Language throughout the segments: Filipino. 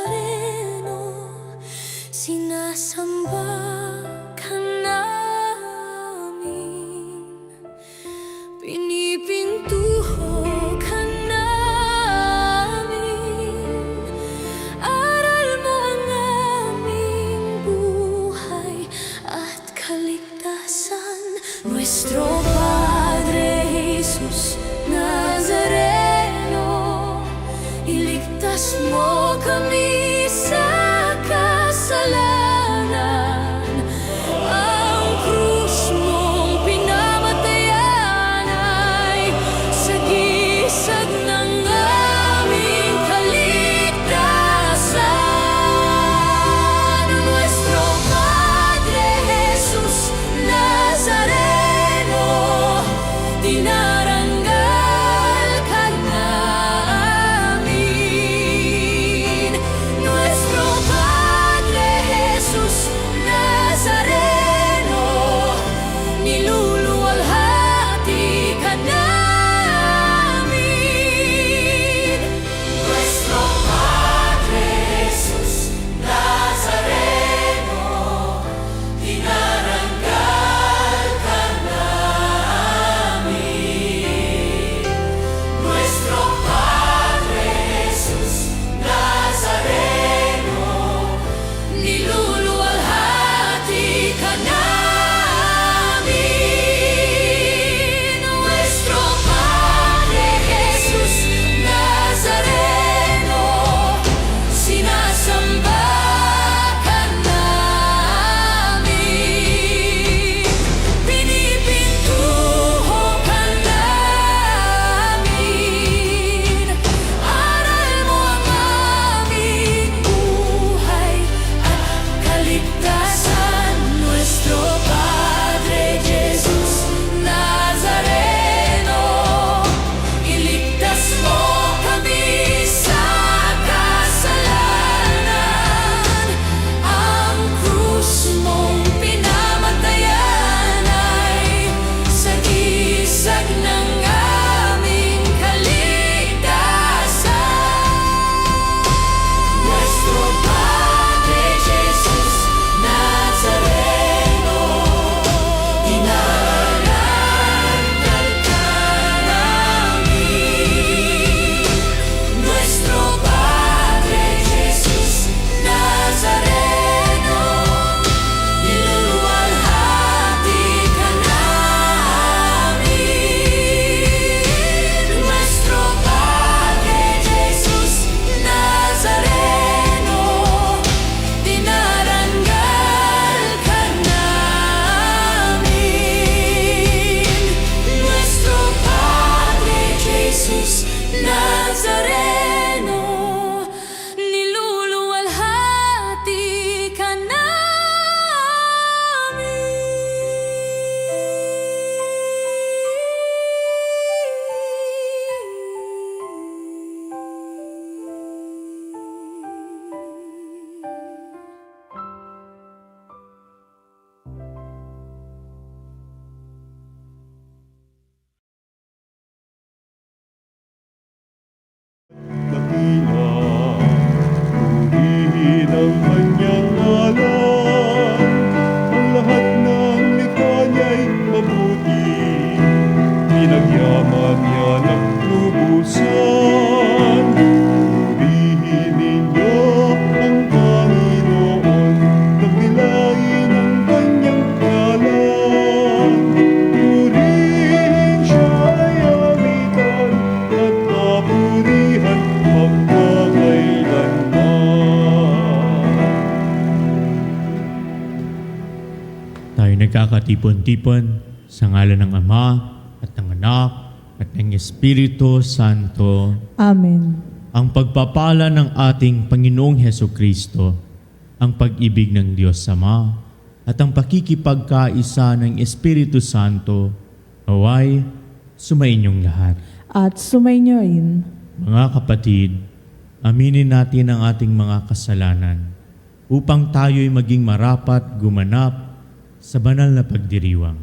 Nazareno, sinasamba ka namin, pinipintuho ka namin, aral mo ang aming buhay at kaligtasan. Nuestro Padre Jesus Nazareno, iligtas mo kami sa kasalanan. Ang krus mong pinamatayan ay sagisag ng aming kaligtasan. Nuestro Padre Jesus Nazareno, dinarangal ka namin. Nuestro Padre Jesus Nazareno, niluluwalhati ka namin. Nuestro Padre Jesus Nazareno, dinarangal ka namin. Nuestro Padre Jesus Nazareno, niluluwalhati ka namin. Nuestro Padre Jesus Nazareno, sinasamba ka namin, pinipintuho ka namin, aral mo ang aming buhay at kaligtasan. Nuestro Padre Jesus Nazareno, iligtas mo kami sa kasalanan. Ang krus mong pinamatayan ay sagisag ng aming kaligtasan. Nuestro Padre Jesus Nazareno, dinarangal ka namin. Nuestro Padre Jesus Nazareno, niluluwalhati ka namin. Nuestro Padre Jesus Nazareno, dinarangal ka namin. Nuestro Padre Jesus Nazareno, niluluwalhati ka Dakila, purihin ang kanyang ngalan. Ang lahat ng likha niya'y mabuti, pinagyaman niya ng lubusan. Purihin ninyo ang Panginoon, dakilain ang kanyang ngalan. Purihin siya'y awitan at papurihan Tayo nagkakatipon-tipon sa ngalan ng Ama at ng Anak at ng Espiritu Santo. Amen. Ang pagpapala ng ating Panginoong Hesukristo, ang pag-ibig ng Diyos Ama at ang pakikipagkaisa ng Espiritu Santo, naway sumainyong lahat. At sumainyoin. Mga kapatid, aminin natin ang ating mga kasalanan upang tayo'y maging marapat gumanap sa banal na pagdiriwang.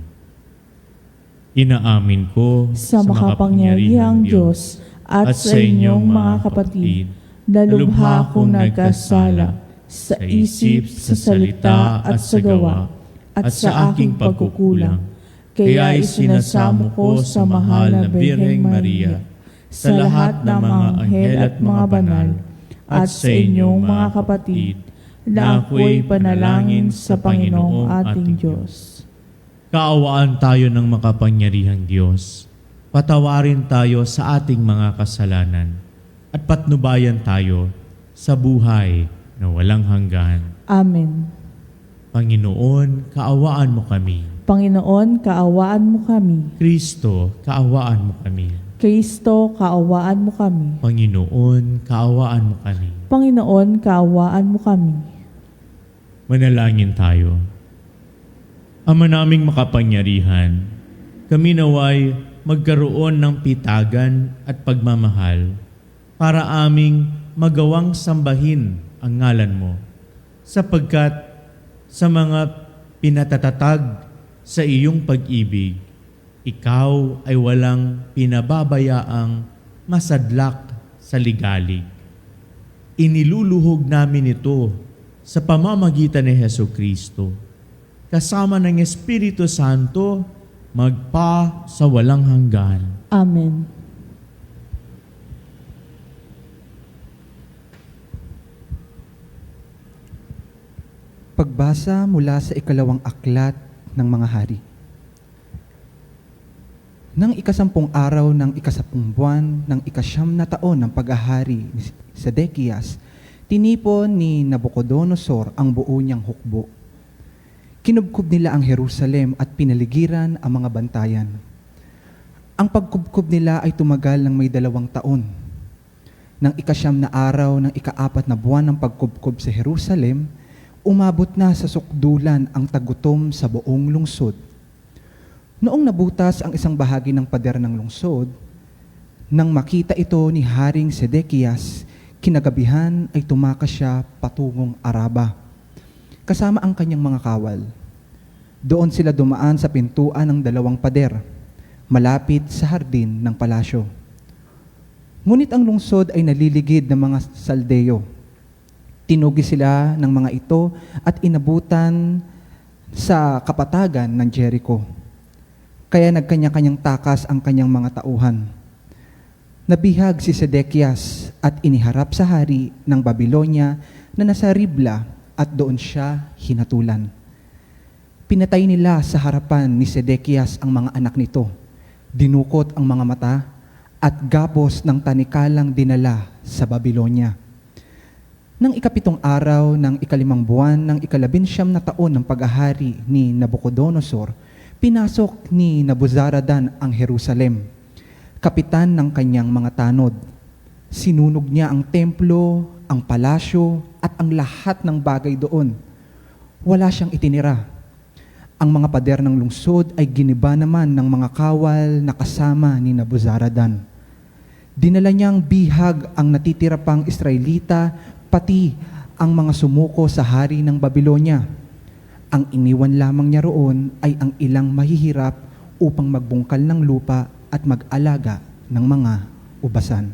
Inaamin ko sa makapangyarihang Diyos at sa inyong mga kapatid Nalubha akong nagkasala sa isip, sa salita at sa gawa, at sa aking pagkukulang. Kaya isinasamo ko sa mahal na Birheng Maria, sa lahat ng mga anghel at mga banal, at sa inyong mga kapatid, na ako'y panalangin sa Panginoong ating Diyos. Kaawaan tayo ng makapangyarihang Diyos. Patawarin tayo sa ating mga kasalanan at patnubayan tayo sa buhay na walang hanggan. Amen. Panginoon, kaawaan mo kami. Panginoon, kaawaan mo kami. Kristo, kaawaan mo kami. Kristo, kaawaan mo kami. Panginoon, kaawaan mo kami. Panginoon, kaawaan mo kami. Manalangin tayo. Ama naming makapangyarihan, kami naway magkaroon ng pitagan at pagmamahal para aming magawang sambahin ang ngalan mo, sapagkat sa mga pinatatatag sa iyong pag-ibig, ikaw ay walang pinababayaang masadlak sa ligalig. Iniluluhog namin ito sa pamamagitan ni Hesukristo, kasama ng Espiritu Santo, magpa sa walang hanggan. Amen. Pagbasa mula sa ikalawang aklat ng mga hari. Nang ikasampung araw ng ikasampung buwan ng ikasyam na taon ng paghahari ni Sedekias, tinipon ni Nabucodonosor ang buo niyang hukbo. Kinubkob nila ang Jerusalem at pinaligiran ang mga bantayan. Ang pagkubkob nila ay tumagal ng may 2 taon. Nang ikasyam na araw ng ikaapat na buwan ng pagkubkob sa Jerusalem, umabot na sa sukdulan ang tagutom sa buong lungsod. Noong nabutas ang isang bahagi ng pader ng lungsod, nang makita ito ni Haring Sedekias, kinagabihan ay tumakas siya patungong Araba, kasama ang kanyang mga kawal. Doon sila dumaan sa pintuan ng 2 pader, malapit sa hardin ng palasyo. Ngunit ang lungsod ay naliligid ng mga Saldeyo. Tinugi sila ng mga ito at inabutan sa kapatagan ng Jericho. Kaya nagkanya-kanyang takas ang kanyang mga tauhan. Nabihag si Sedekias at iniharap sa hari ng Babylonia na nasa Ribla at doon siya hinatulan. Pinatay nila sa harapan ni Sedekias ang mga anak nito, dinukot ang mga mata at gapos ng tanikalang dinala sa Babylonia. Nang ika-7 araw ng ika-5 buwan ng ika-19 na taon ng paghahari ni Nabucodonosor, pinasok ni Nabuzaradan ang Jerusalem, kapitan ng kanyang mga tanod. Sinunog niya ang templo, ang palasyo, at ang lahat ng bagay doon. Wala siyang itinira. Ang mga pader ng lungsod ay giniba naman ng mga kawal na kasama ni Nabuzaradan. Dinala niyang bihag ang natitira pang Israelita, pati ang mga sumuko sa hari ng Babylonia. Ang iniwan lamang niya roon ay ang ilang mahihirap upang magbungkal ng lupa at mag-alaga ng mga ubasan.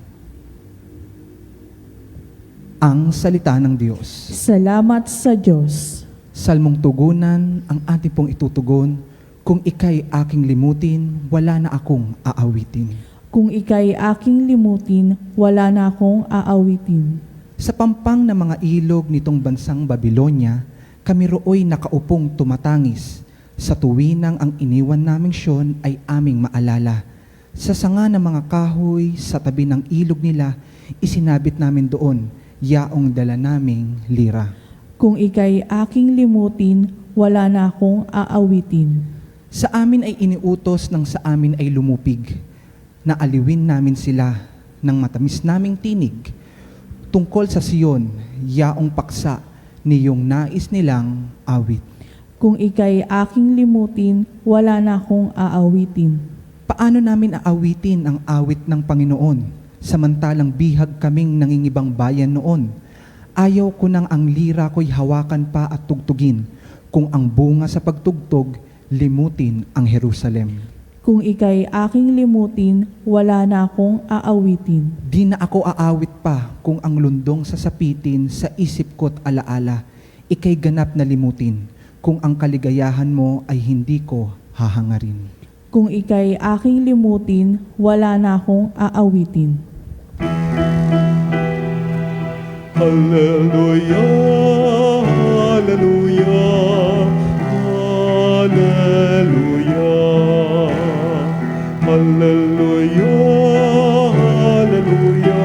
Ang salita ng Diyos. Salamat sa Diyos. Salmong tugunan ang ating pong itutugon, kung ika'y aking limutin, wala na akong aawitin. Kung ika'y aking limutin, wala na akong aawitin. Sa pampang ng mga ilog nitong bansang Babylonia, kami rooy nakaupong tumatangis. Sa tuwinang ang iniwan naming Siyon ay aming maalala. Sa sanga ng mga kahoy, sa tabi ng ilog nila, isinabit namin doon, yaong dala naming lira. Kung ika'y aking limutin, wala na akong aawitin. Sa amin ay iniutos ng sa amin ay lumupig. Naaliwin namin sila ng matamis naming tinig. Tungkol sa Siyon, yaong paksa niyong nais nilang awit. Kung ika'y aking limutin, wala na akong aawitin. Paano namin aawitin ang awit ng Panginoon, samantalang bihag kaming nangingibang bayan noon? Ayaw ko nang ang lira ko'y hawakan pa at tugtugin, kung ang bunga sa pagtugtog, limutin ang Jerusalem. Kung ika'y aking limutin, wala na akong aawitin. Di na ako aawit pa kung ang lundong sasapitin sa isip ko't alaala. Ika'y ganap na limutin kung ang kaligayahan mo ay hindi ko hahangarin. Kung ika'y aking limutin, wala na akong aawitin. Hallelujah, hallelujah, hallelujah, hallelujah, hallelujah,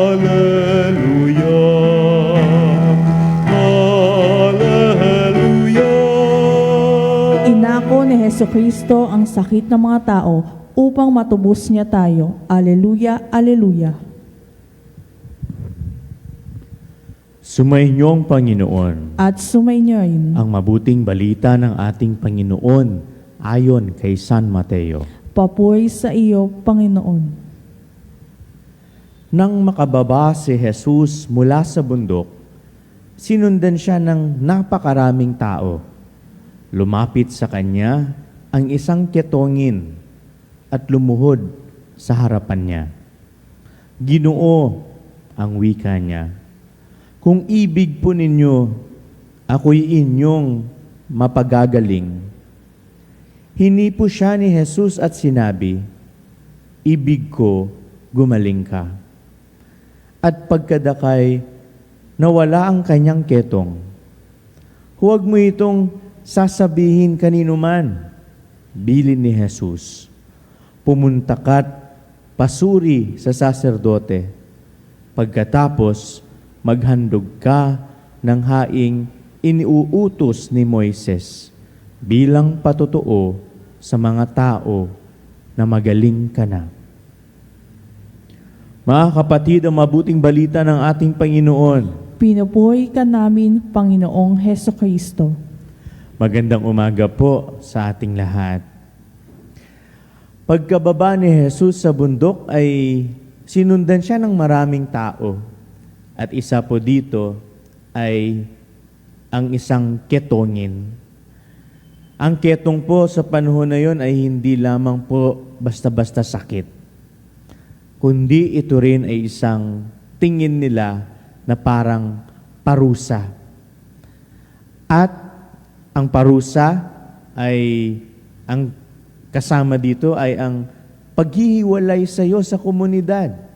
hallelujah, hallelujah. Inako ni Hesukristo ang sakit ng mga tao upang matubos niya tayo. Aleluya, aleluya. Sumayinyong Panginoon At sumainyoin, ang mabuting balita ng ating Panginoon ayon kay San Mateo. papuri sa iyo, Panginoon. Nang makababa si Jesus mula sa bundok, sinundan siya ng napakaraming tao. Lumapit sa kanya ang isang ketongin at lumuhod sa harapan niya. Ginoo, ang wika niya, kung ibig po ninyo, ako'y inyong mapagagaling. Hinipo siya ni Jesus at sinabi, ibig ko, gumaling ka. At pagkadakay, nawala ang kanyang ketong. Huwag mo itong sasabihin kanino man, bilin ni Jesus. Pumunta ka't pasuri sa saserdote. Pagkatapos, maghandog ka ng haing iniuutos ni Moises bilang patotoo sa mga tao na magaling ka na. Mga kapatid, ang mabuting balita ng ating Panginoon. Pinupuri ka namin, Panginoong Hesukristo. Magandang umaga po sa ating lahat. Pagkababa ni Jesus sa bundok ay sinundan siya ng maraming tao. At isa po dito ay ang isang ketongin. Ang ketong po sa panahon na yon ay hindi lamang po basta-basta sakit, kundi ito rin ay isang tingin nila na parang parusa. At ang parusa ay, ang kasama dito ay ang paghihiwalay sa iyo sa komunidad.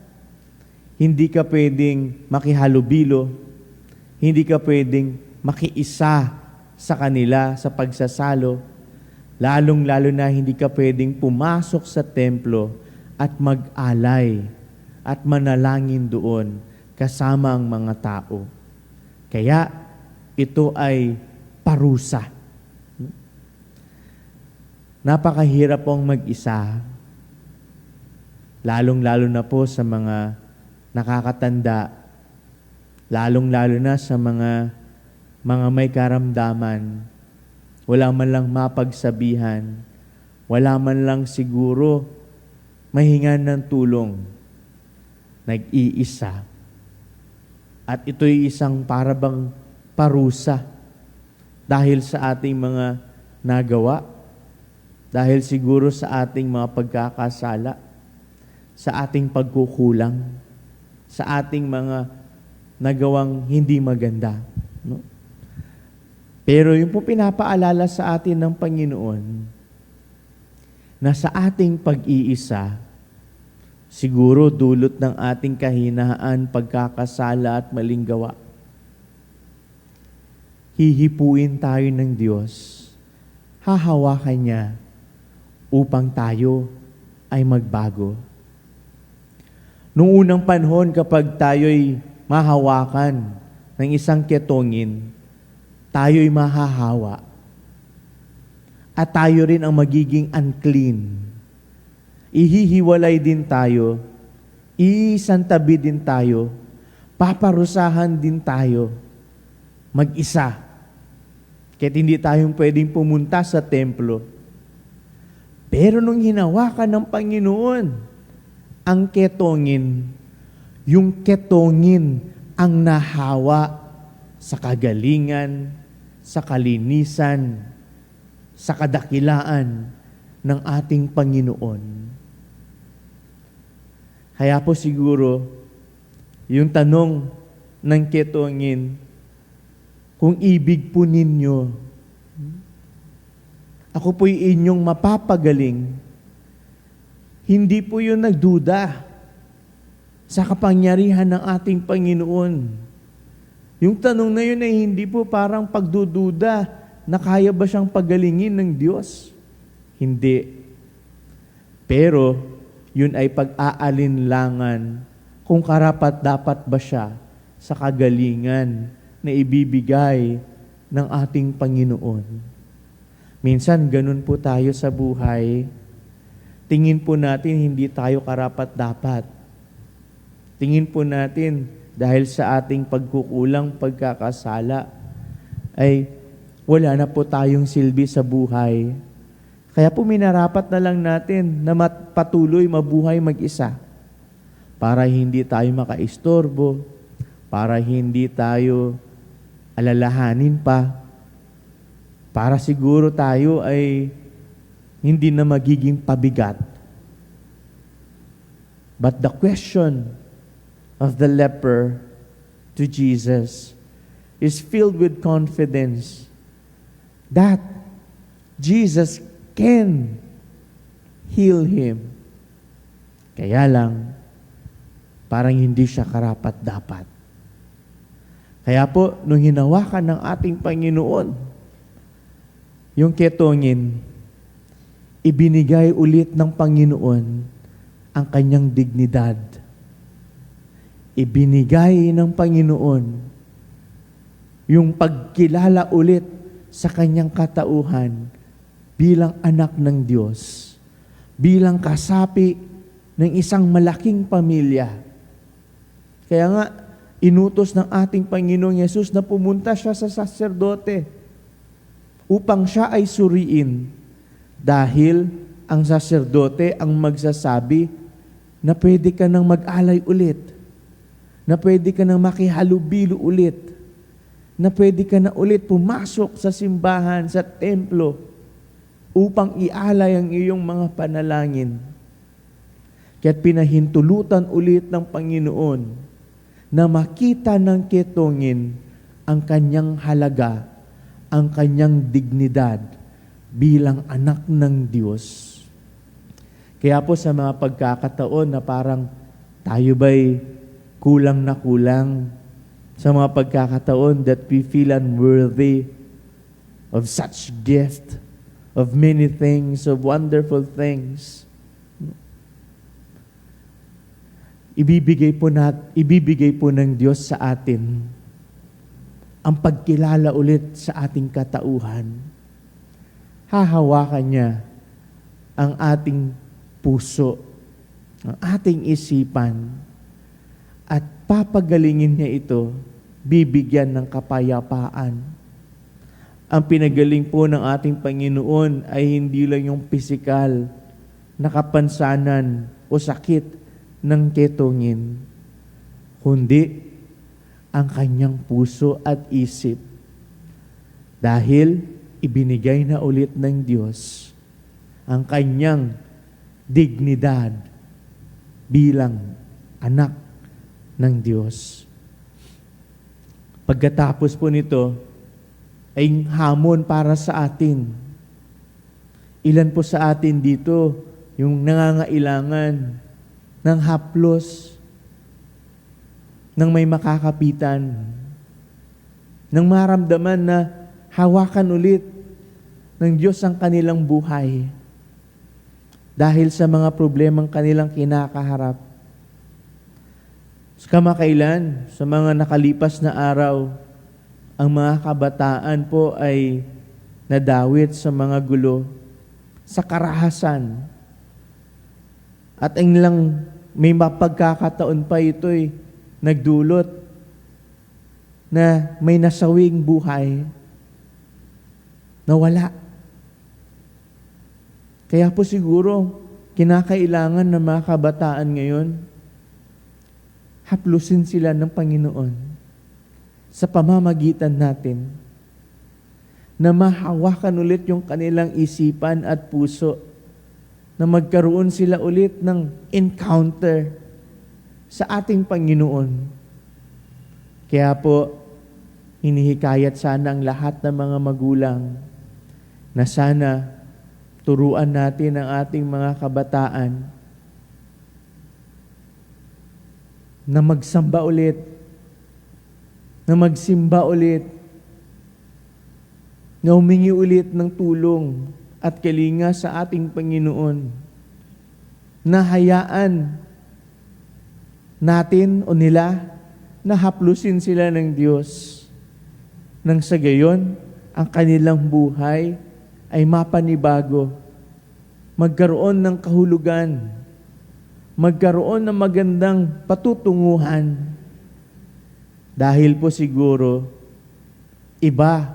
Hindi ka pwedeng makihalubilo, hindi ka pwedeng makiisa sa kanila sa pagsasalo, lalong-lalo na hindi ka pwedeng pumasok sa templo at mag-alay at manalangin doon kasama ang mga tao. Kaya ito ay parusa. Napakahirap pong mag-isa, lalong-lalo na po sa mga nakakatanda, lalong-lalo na sa mga may karamdaman, wala man lang mapagsabihan, wala man lang siguro mahingan ng tulong, nag-iisa. At ito'y isang parabang parusa dahil sa ating mga nagawa, dahil siguro sa ating mga pagkakasala, sa ating pagkukulang, sa ating mga nagawang hindi maganda. No? Pero yung po pinapaalala sa atin ng Panginoon na sa ating pag-iisa, siguro dulot ng ating kahinaan, pagkakasala at maling gawa, hihipuin tayo ng Diyos, hahawakan niya upang tayo ay magbago. Noong unang panahon, kapag tayo'y mahawakan ng isang ketongin, tayo'y mahahawa. At tayo rin ang magiging unclean. Ihihiwalay din tayo, iisantabi din tayo, paparusahan din tayo, mag-isa. Kahit hindi tayong pwedeng pumunta sa templo. Pero nung hinawakan ng Panginoon ang ketongin, yung ketongin ang nahawa sa kagalingan, sa kalinisan, sa kadakilaan ng ating Panginoon. Kaya po siguro, yung tanong ng ketongin, kung ibig po ninyo, ako po'y inyong mapapagaling, hindi po yun nagduda sa kapangyarihan ng ating Panginoon. Yung tanong na yun ay hindi po parang pagdududa na kaya ba siyang pagalingin ng Diyos. Hindi. Pero, yun ay pag-aalinlangan kung karapat-dapat ba siya sa kagalingan na ibibigay ng ating Panginoon. Minsan, ganun po tayo sa buhay. Tingin po natin hindi tayo karapat-dapat. Tingin po natin dahil sa ating pagkukulang, pagkakasala, ay wala na po tayong silbi sa buhay. Kaya po minarapat na lang natin na patuloy mabuhay mag-isa para hindi tayo makaistorbo, para hindi tayo alalahanin pa, para siguro tayo ay hindi na magiging pabigat. But the question of the leper to Jesus is filled with confidence that Jesus can heal him. Kaya lang, parang hindi siya karapat-dapat. Kaya po, nung hinawakan ng ating Panginoon, yung ketongin, ibinigay ulit ng Panginoon ang kanyang dignidad. Ibinigay ng Panginoon yung pagkilala ulit sa kanyang katauhan bilang anak ng Diyos, bilang kasapi ng isang malaking pamilya. Kaya nga, inutos ng ating Panginoong Yesus na pumunta siya sa saserdote upang siya ay suriin dahil ang saserdote ang magsasabi na pwede ka nang mag-alay ulit, na pwede ka nang makihalubilo ulit, na pwede ka na ulit pumasok sa simbahan, sa templo, upang ialay ang iyong mga panalangin. Kaya't pinahintulutan ulit ng Panginoon na makita ng ketongin ang kanyang halaga, ang kanyang dignidad bilang anak ng Diyos. Kaya po sa mga pagkakataon na parang tayo ba'y kulang na kulang, sa mga pagkakataon that we feel unworthy of such gift, of many things, of wonderful things, ibibigay po ng Diyos sa atin ang pagkilala ulit sa ating katauhan. Hahawakan niya ang ating puso, ang ating isipan, at papagalingin niya ito, bibigyan ng kapayapaan. Ang pinagaling po ng ating Panginoon ay hindi lang yung pisikal na kapansanan o sakit ng ketongin, kundi ang kanyang puso at isip. Dahil ibinigay na ulit ng Diyos ang kanyang dignidad bilang anak ng Diyos. Pagkatapos po nito, ay hamon para sa atin. Ilan po sa atin dito yung nangangailangan ng haplos, ng may makakapitan, ng maramdaman na hawakan ulit ng Diyos ang kanilang buhay dahil sa mga problemang kanilang kinakaharap. Kamakailan, sa mga nakalipas na araw, ang mga kabataan po ay nadawit sa mga gulo, sa karahasan. At ang lang may mapagkakataon pa ito'y nagdulot na may nasawing buhay na wala. Kaya po siguro, kinakailangan ng mga kabataan ngayon, haplusin sila ng Panginoon. sa pamamagitan natin na mahawakan ulit yung kanilang isipan at puso, na magkaroon sila ulit ng encounter sa ating Panginoon. Kaya po, hinihikayat sana ang lahat ng mga magulang na sana turuan natin ang ating mga kabataan na magsamba ulit, na magsimba ulit, na humingi ulit ng tulong at kalinga sa ating Panginoon, na hayaan natin o nila na haplusin sila ng Diyos, nang sa gayon ang kanilang buhay ay mapanibago, magkaroon ng kahulugan, magkaroon ng magandang patutunguhan. Dahil po siguro, iba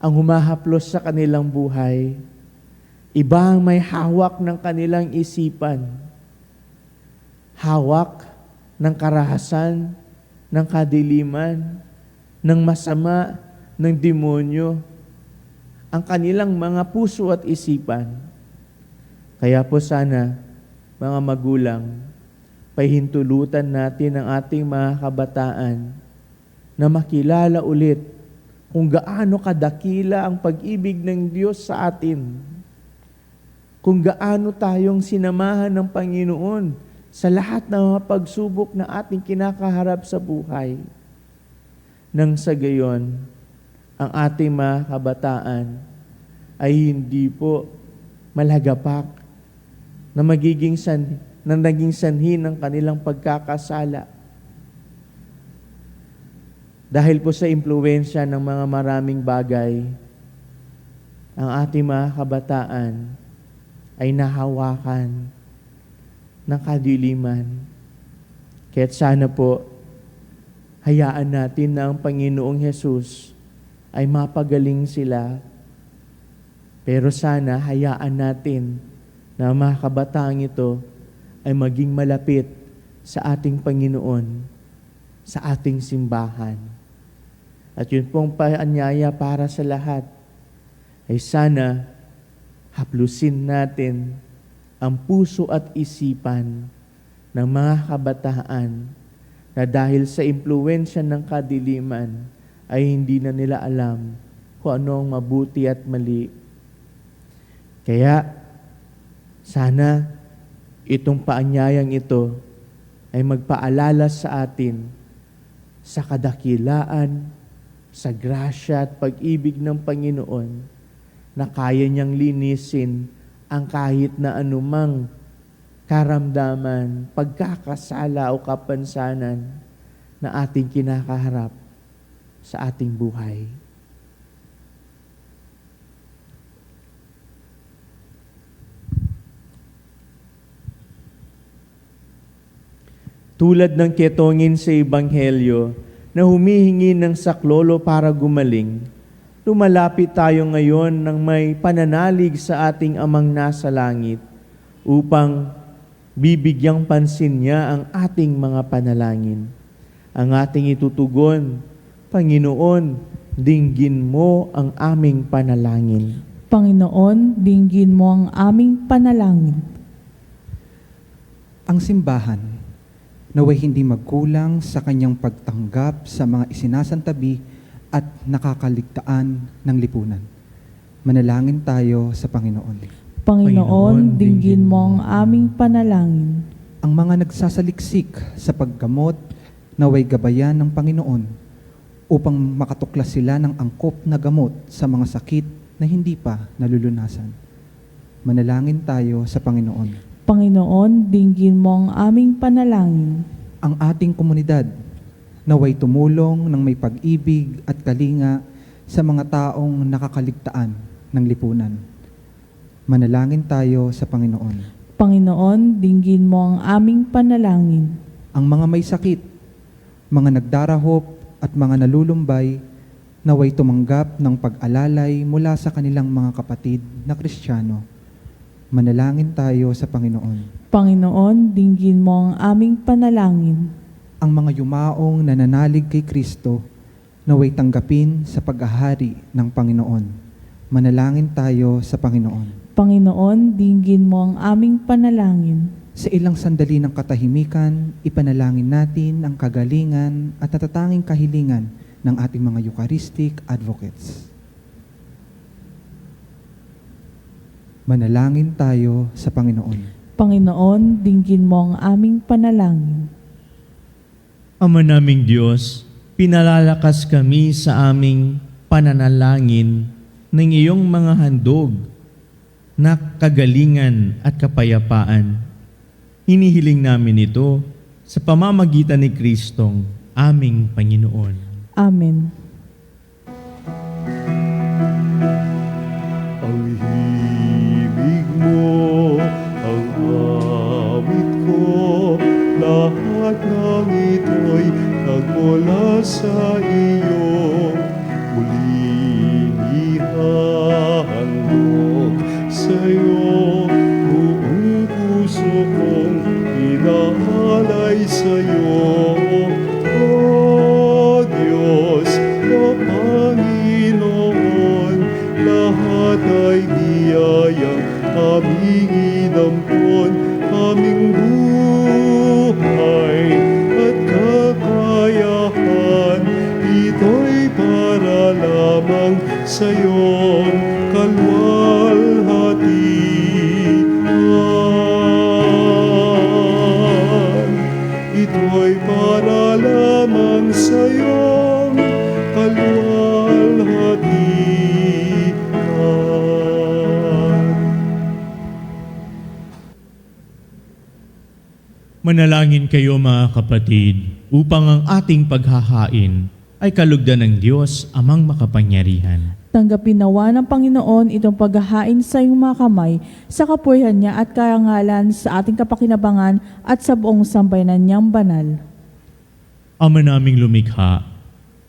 ang humahaplos sa kanilang buhay, iba ang may hawak ng kanilang isipan, hawak ng karahasan, ng kadiliman, ng masama, ng demonyo, ang kanilang mga puso at isipan. Kaya po sana, mga magulang, pahintulutan natin ang ating mga kabataan na makilala ulit kung gaano kadakila ang pag-ibig ng Diyos sa atin, kung gaano tayong sinamahan ng Panginoon sa lahat ng mga pagsubok na ating kinakaharap sa buhay. Nang sa gayon, ang ating mga kabataan ay hindi po malagapak na naging sanhi ng kanilang pagkakasala. Dahil po sa impluwensya ng mga maraming bagay, ang ating mga kabataan ay nahawakan ng kadiliman. Kaya't sana po, hayaan natin na ang Panginoong Hesus ay mapagaling sila. Pero sana hayaan natin na ang mga kabataang ito ay maging malapit sa ating Panginoon, sa ating simbahan. At yun pong paanyaya para sa lahat ay sana haplusin natin ang puso at isipan ng mga kabataan na dahil sa impluwensya ng kadiliman ay hindi na nila alam kung anong mabuti at mali. Kaya sana itong paanyayang ito ay magpaalala sa atin sa kadakilaan, sa grasya at pag-ibig ng Panginoon na kaya niyang linisin ang kahit na anumang karamdaman, pagkakasala o kapansanan na ating kinakaharap sa ating buhay. Tulad ng ketongin sa Ebanghelyo na humihingi ng saklolo para gumaling, lumalapit tayo ngayon ng may pananalig sa ating Amang nasa langit upang bibigyang pansin niya ang ating mga panalangin. Ang ating itutugon, Panginoon, dinggin mo ang aming panalangin. Panginoon, dinggin mo ang aming panalangin. Ang simbahan, naway hindi magkulang sa kanyang pagtanggap sa mga isinasantabi at nakakaligtaan ng lipunan. Manalangin tayo sa Panginoon. Panginoon, dinggin mo ang aming panalangin. Ang mga nagsasaliksik sa paggamot, naway gabayan ng Panginoon upang makatuklas sila ng angkop na gamot sa mga sakit na hindi pa nalulunasan. Manalangin tayo sa Panginoon. Panginoon, dinggin mo ang aming panalangin. Ang ating komunidad, naway tumulong ng may pag-ibig at kalinga sa mga taong nakakaligtaan ng lipunan. Manalangin tayo sa Panginoon. Panginoon, dinggin mo ang aming panalangin. Ang mga may sakit, mga nagdarahop at mga nalulumbay, naway tumanggap ng pag-alalay mula sa kanilang mga kapatid na Kristiyano. Manalangin tayo sa Panginoon. Panginoon, dinggin mo ang aming panalangin. Ang mga yumaong nananalig kay Kristo, naway tanggapin sa paghahari ng Panginoon. Manalangin tayo sa Panginoon. Panginoon, dinggin mo ang aming panalangin. Sa ilang sandali ng katahimikan, ipanalangin natin ang kagalingan at natatanging kahilingan ng ating mga Eucharistic advocates. Manalangin tayo sa Panginoon. Panginoon, dinggin mo ang aming panalangin. Ama naming Diyos, pinalalakas kami sa aming pananalangin ng iyong mga handog na kagalingan at kapayapaan. Hinihiling namin ito sa pamamagitan ni Kristong aming Panginoon. Amen. Ang himig mo, ang awit ko, lahat ng ito'y nagmula sa iyo. Muling ihahandog sa'yo, buong puso kong inaalay sa'yo. O Diyos, o Panginoon, lahat ay biyayang aming inampon, aming buhay at kakayahan, ito'y para lamang sa iyong kalwalhatian. Ito'y para lamang sa iyong kalwalhatian. Manalangin kayo mga kapatid, upang ang ating paghahain ay kalugdan ng Diyos amang makapangyarihan. Tanggapin nawa ng Panginoon itong paghahain sa iyong mga kamay sa kapurihan niya at karangalan sa ating kapakinabangan at sa buong sambayanan niyang banal. Ama naming lumikha,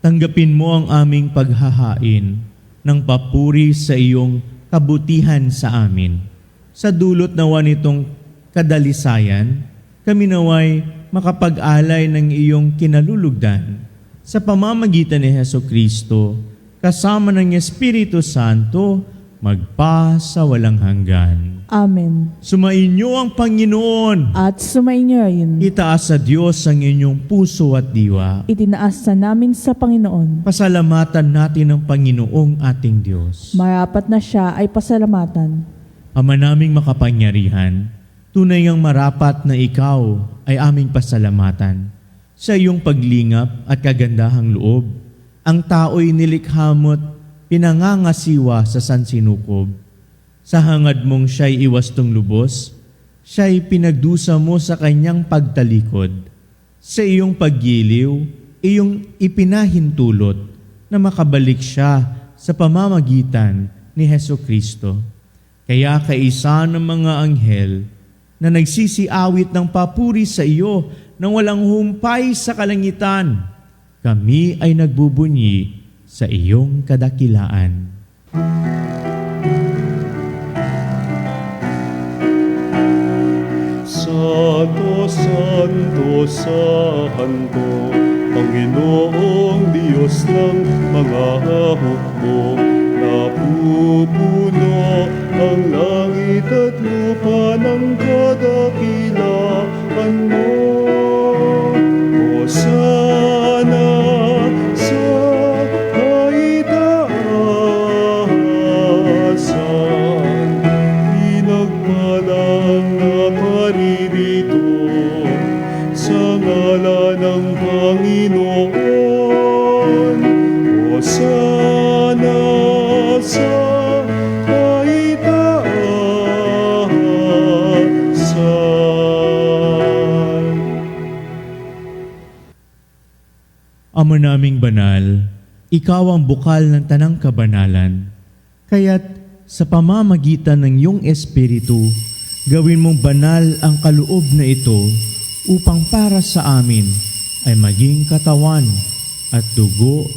tanggapin mo ang aming paghahain ng papuri sa iyong kabutihan sa amin. Sa dulot nawa nitong kadalisayan, kami naway makapag-alay ng iyong kinalulugdan sa pamamagitan ni Hesukristo, kasama ng Espiritu Santo, magpa sa walang hanggan. Amen. Sumainyo ang Panginoon. At sumainyo rin. Itaas sa Diyos ang inyong puso at diwa. Itinaas na namin sa Panginoon. Pasalamatan natin ang Panginoong ating Diyos. Marapat na siya ay pasalamatan. Ama naming makapangyarihan, tunay ngang marapat na ikaw ay aming pasalamatan. Sa iyong paglingap at kagandahang loob, ang tao'y nilikha mo't pinangangasiwa sa sansinukob. Sa hangad mong siya'y iwastong lubos, siya'y pinagdusa mo sa kanyang pagtalikod. Sa iyong paggiliw, iyong ipinahintulot na makabalik siya sa pamamagitan ni Hesukristo. Kaya kaisa ng mga anghel na nagsisiawit ng papuri sa iyo nang walang humpay sa kalangitan, kami ay nagbubunyi sa iyong kadakilaan. Santo, Santo, Santo, Panginoong Diyos ng mga hukbo, napupuno ang langit at lupa ng kadakilaan mo. Hosana sa kaitaasan, pinagpalang na paririto sa ngalan ng Panginoon. Hosana sa kaitaasan. Ama naming banal, ikaw ang bukal ng tanang kabanalan. Kaya't sa pamamagitan ng iyong Espiritu, gawin mong banal ang kaloob na ito upang para sa amin ay maging katawan at dugo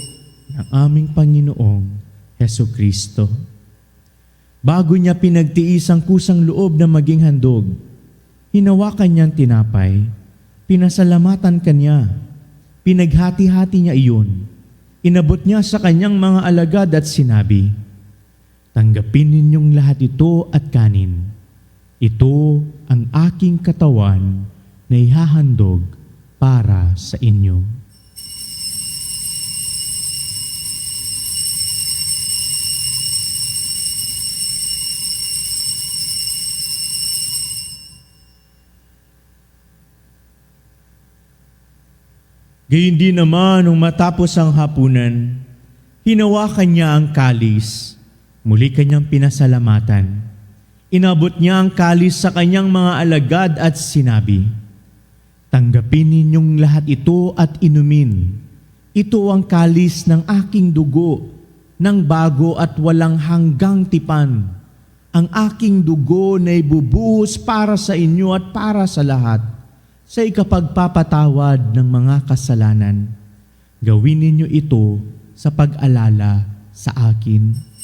ng aming Panginoong Hesukristo. Bago niya pinagtiis ang kusang loob na maging handog, hinawakan niyang tinapay, pinasalamatan kanya, pinaghati-hati niya iyon, Inabot niya sa kanyang mga alagad at sinabi, "Tanggapin ninyong lahat ito at kanin. Ito ang aking katawan na ihahandog para sa inyo." Gayun din naman nung matapos ang hapunan, hinawakan niya ang kalis, muli kanyang pinasalamatan. Inabot niya ang kalis sa kanyang mga alagad at sinabi, "Tanggapin ninyong lahat ito at inumin. Ito ang kalis ng aking dugo, ng bago at walang hanggang tipan. Ang aking dugo na ibubuhos para sa inyo at para sa lahat, sa ikapagpapatawad ng mga kasalanan. Gawin ninyo ito sa pag-alala sa akin."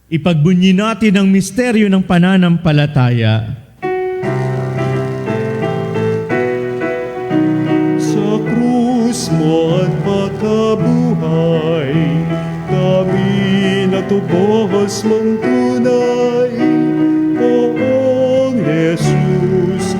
Ipagbunyi natin ang misteryo ng pananampalataya. Sa krus mo at pagkabuhay, kami natubos mong tunay, Poong Jesus.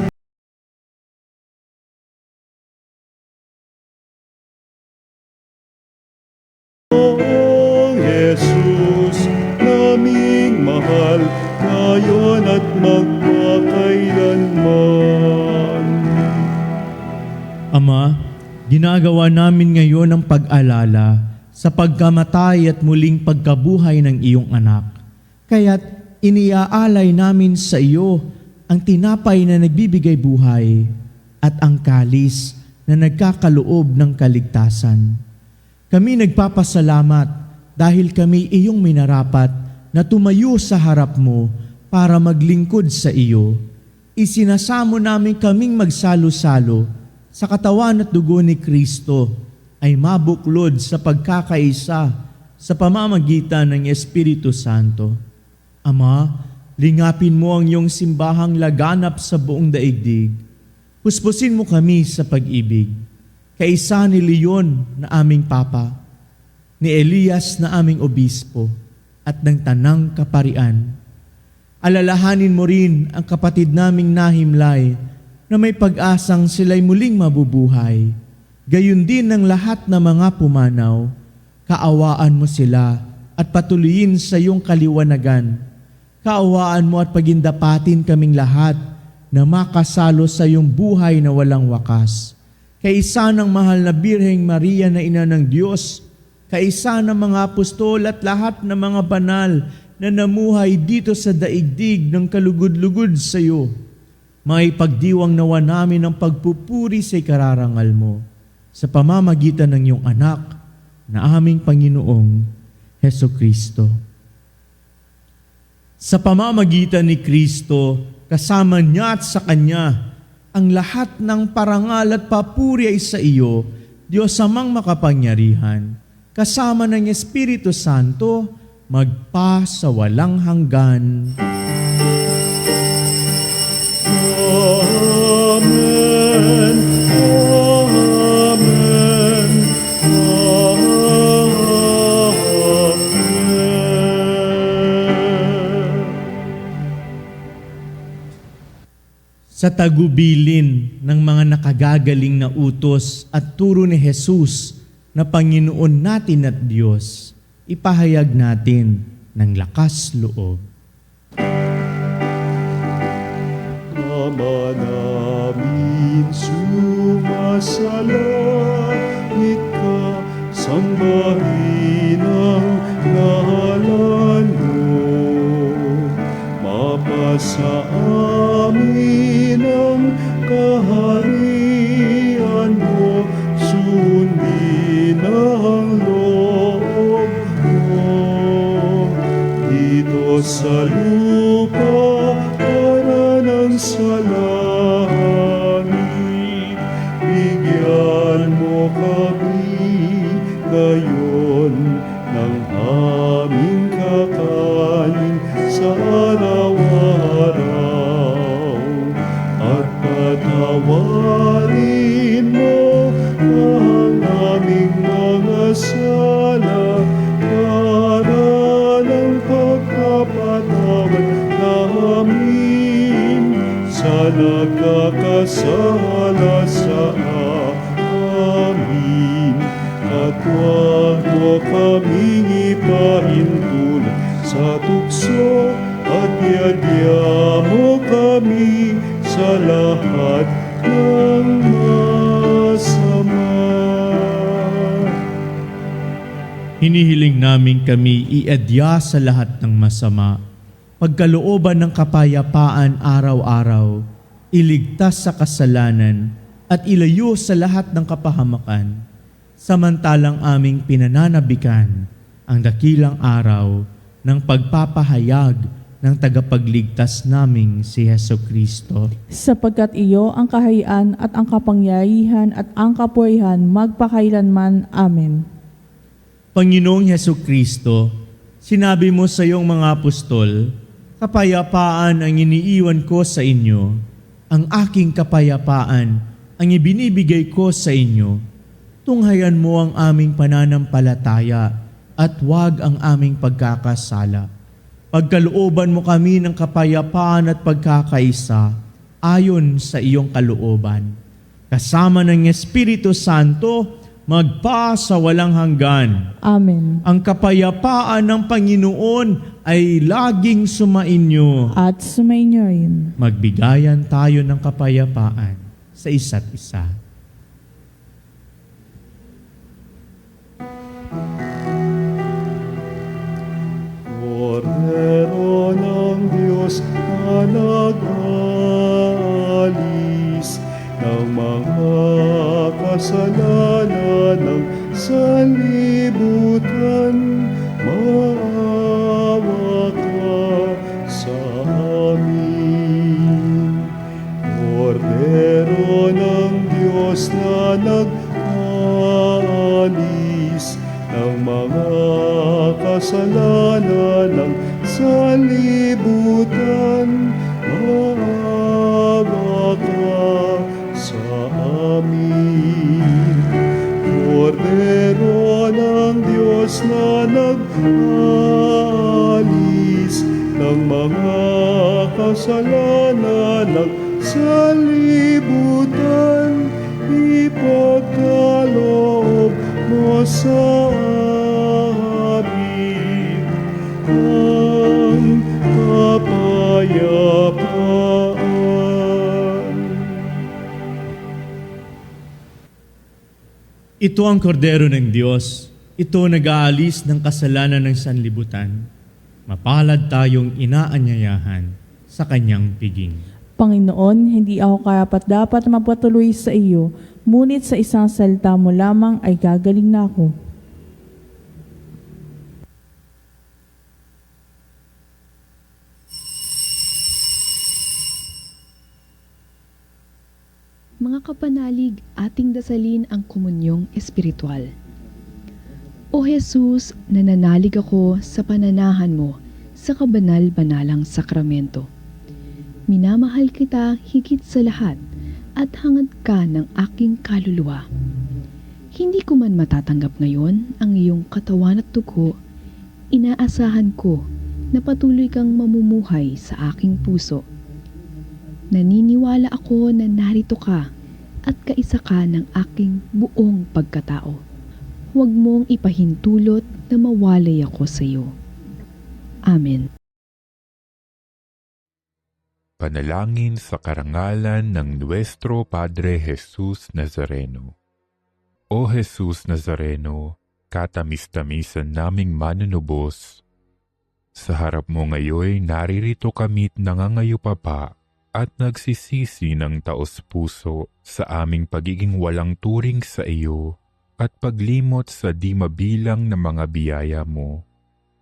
Poong Jesus, naming mahal, ngayon at magpakailanman. Ama, ginagawa namin ngayon ang pag-alala sa pagkamatay at muling pagkabuhay ng iyong anak. Kaya't iniaalay namin sa iyo ang tinapay na nagbibigay buhay at ang kalis na nagkakaloob ng kaligtasan. Kami nagpapasalamat dahil kami iyong minarapat na tumayo sa harap mo para maglingkod sa iyo. Isinasamo namin kaming magsalo-salo sa katawan at dugo ni Kristo ay mabuklod sa pagkakaisa sa pamamagitan ng Espiritu Santo. Ama, lingapin mo ang iyong simbahang laganap sa buong daigdig. Puspusin mo kami sa pag-ibig. Kaisa ni Leon na aming Papa, ni Elias na aming Obispo, at ng Tanang Kaparian. Alalahanin mo rin ang kapatid naming nahimlay na may pag-asang sila'y muling mabubuhay. Gayun din ng lahat na mga pumanaw. Kaawaan mo sila at patuloyin sa iyong kaliwanagan. Kaawaan mo at pagindapatin kaming lahat na makasalo sa iyong buhay na walang wakas. Kaisa ng mahal na Birheng Maria na Ina ng Diyos, kaisa ng mga apostol at lahat ng mga banal na namuhay dito sa daigdig ng kalugod-lugod sa iyo, maipagdiwang nawa namin ang pagpupuri sa ikararangal mo sa pamamagitan ng iyong anak na aming Panginoong Heso Kristo. Sa pamamagitan ni Kristo, kasama niya at sa Kanya, ang lahat ng parangal at papuri ay sa iyo, Diyos Amang makapangyarihan, kasama ng Espiritu Santo, magpa sa walang hanggan. Amen. Amen. Amen. Sa tagubilin ng mga nakagagaling na utos at turo ni Jesus na Panginoon natin at Diyos, ipahayag natin ng lakas loob. Ama namin sumasalangit ka, sambahin ang ngalan mo. Mapasa amin ang kaharian mo, sundin ang loob mo. Dito sa lupa para ng sa langit, bigyan mo kami ngayon ng aming kakayahan. araw-araw at patawarin mo ang aming mga sala para ng pagkapatawad namin sa nagkakasala sa amin. At huwag mo kaming ipahintulot sa tukso at iadya mo kami sa lahat ng masama. Hinihiling namin kami iadya sa lahat ng masama, pagkalooban ng kapayapaan araw-araw, iligtas sa kasalanan, at ilayo sa lahat ng kapahamakan, samantalang aming pinananabikan ang dakilang araw ng pagpapahayag ng tagapagligtas naming si Hesukristo. Sapagkat iyo ang kahayaan at ang kapangyarihan at ang kapurihan magpakailanman. Amen. Panginoong Hesukristo, sinabi mo sa iyong mga apostol, kapayapaan ang iniiwan ko sa inyo, ang aking kapayapaan ang ibinibigay ko sa inyo. Tunghayan mo ang aming pananampalataya at huwag ang aming pagkakasala. Pagkalooban mo kami ng kapayapaan at pagkakaisa ayon sa iyong kalooban. Kasama ng Espiritu Santo, magpa sa walang hanggan. Amen. Ang kapayapaan ng Panginoon ay laging sumainyo. At sumainyo rin. Magbigayan tayo ng kapayapaan sa isa't isa. Kordero ng Diyos na nag-alis ng mga kasalanan ng sanlibutan, maawa ka sa amin. Kordero ng Diyos na nag-alis ng mga kasalanan ng sanlibutan, maawa ka sa amin. Kordero ng Diyos na nag-alis ng mga kasalanan ng sanlibutan, ipagkaloob mo sa amin ang kapayapaan. Ito ang kordero ng Diyos. Ito nag-aalis ng kasalanan ng sanlibutan. Mapalad tayong inaanyayahan sa kanyang piging. Panginoon, hindi ako karapat-dapat mapatuloy sa iyo, ngunit sa isang salita mo lamang ay gagaling na ako. Mga kapanalig, ating dasalin ang komunyong espiritual. O Jesus, nananalig ako sa pananahan mo sa kabanal-banalang sakramento. Minamahal kita higit sa lahat at hangad ka ng aking kaluluwa. Hindi ko man matatanggap ngayon ang iyong katawan at dugo, inaasahan ko na patuloy kang mamumuhay sa aking puso. Naniniwala ako na narito ka at kaisa ka ng aking buong pagkatao. Huwag mong ipahintulot na mawalay ako sa iyo. Amen. Panalangin sa karangalan ng Nuestro Padre Jesus Nazareno. O Jesus Nazareno, katamis-tamisan naming manunubos, sa harap mo ngayon naririto kami't nangangayupapa at nagsisisi ng taos-puso sa aming pagiging walang turing sa iyo at paglimot sa di mabilang na mga biyaya mo,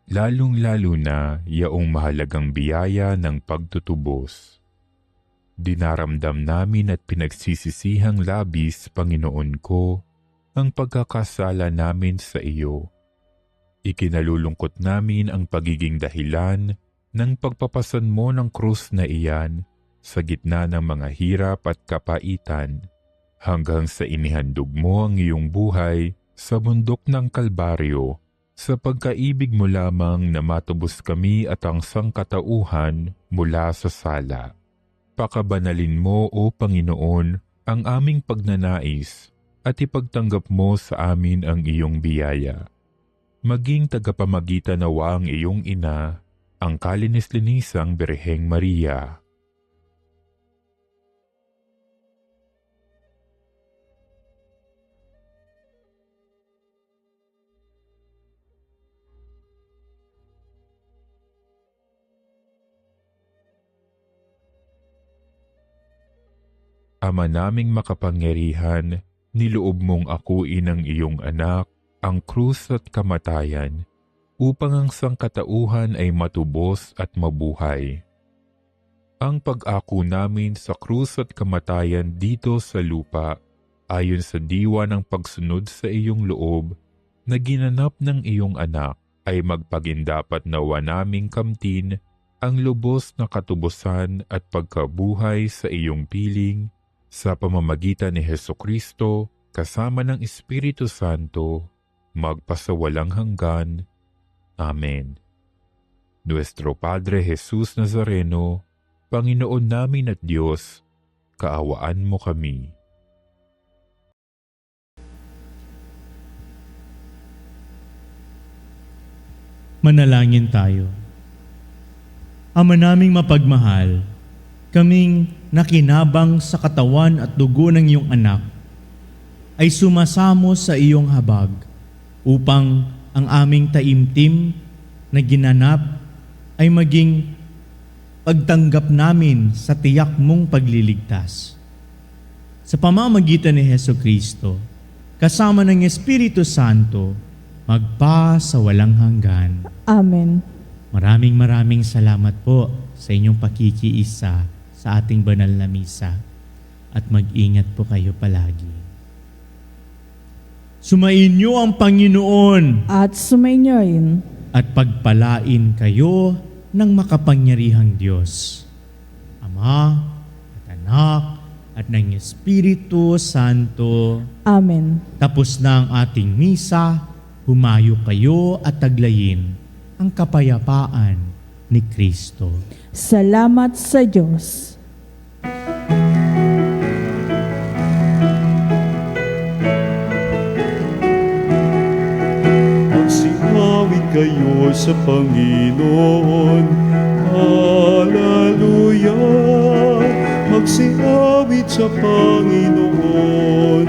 lalong-lalo na yaong mahalagang biyaya ng pagtutubos. Dinaramdam namin at pinagsisisihang labis, Panginoon ko, ang pagkakasala namin sa iyo. Ikinalulungkot namin ang pagiging dahilan ng pagpapasan mo ng krus na iyan sa gitna ng mga hirap at kapaitan, hanggang sa inihandog mo ang iyong buhay sa bundok ng Kalbaryo, sa pagkaibig mo lamang na matubos kami at ang sangkatauhan mula sa sala. Pakabanalin mo, O Panginoon, ang aming pagnanais at ipagtanggap mo sa amin ang iyong biyaya. Maging tagapamagitan nawa ang iyong ina, ang kalinis-linisang Birheng Maria. Ama naming makapangyarihan, niloob mong akuin ang iyong anak, ang krus at kamatayan, upang ang sangkatauhan ay matubos at mabuhay. Ang pag-ako namin sa krus at kamatayan dito sa lupa, ayon sa diwa ng pagsunod sa iyong loob, na ginanap ng iyong anak, ay magpagindapat nawa naming kamtin ang lubos na katubusan at pagkabuhay sa iyong piling, sa pamamagitan ni Hesukristo, kasama ng Espiritu Santo, magpasawalang hanggan. Amen. Nuestro Padre Jesus Nazareno, Panginoon namin at Diyos, kaawaan mo kami. Manalangin tayo. Ama naming mapagmahal, kaming nakinabang sa katawan at dugo ng iyong anak, ay sumasamo sa iyong habag upang ang aming taimtim na ginanap ay maging pagtanggap namin sa tiyak mong pagliligtas. Sa pamamagitan ni Hesukristo, kasama ng Espiritu Santo, magpa sa walang hanggan. Amen. Maraming salamat po sa inyong pakikiisa sa ating banal na misa, at mag-ingat po kayo palagi. Sumainyo ang Panginoon At sumainyoin. at pagpalain kayo ng makapangyarihang Diyos, Ama at Anak at ng Espiritu Santo. Amen. Tapos na ang ating misa, humayo kayo at taglayin ang kapayapaan ni Kristo. Salamat sa Diyos. Magsiawit kayo sa Panginoon. Hallelujah! Magsiawit sa Panginoon.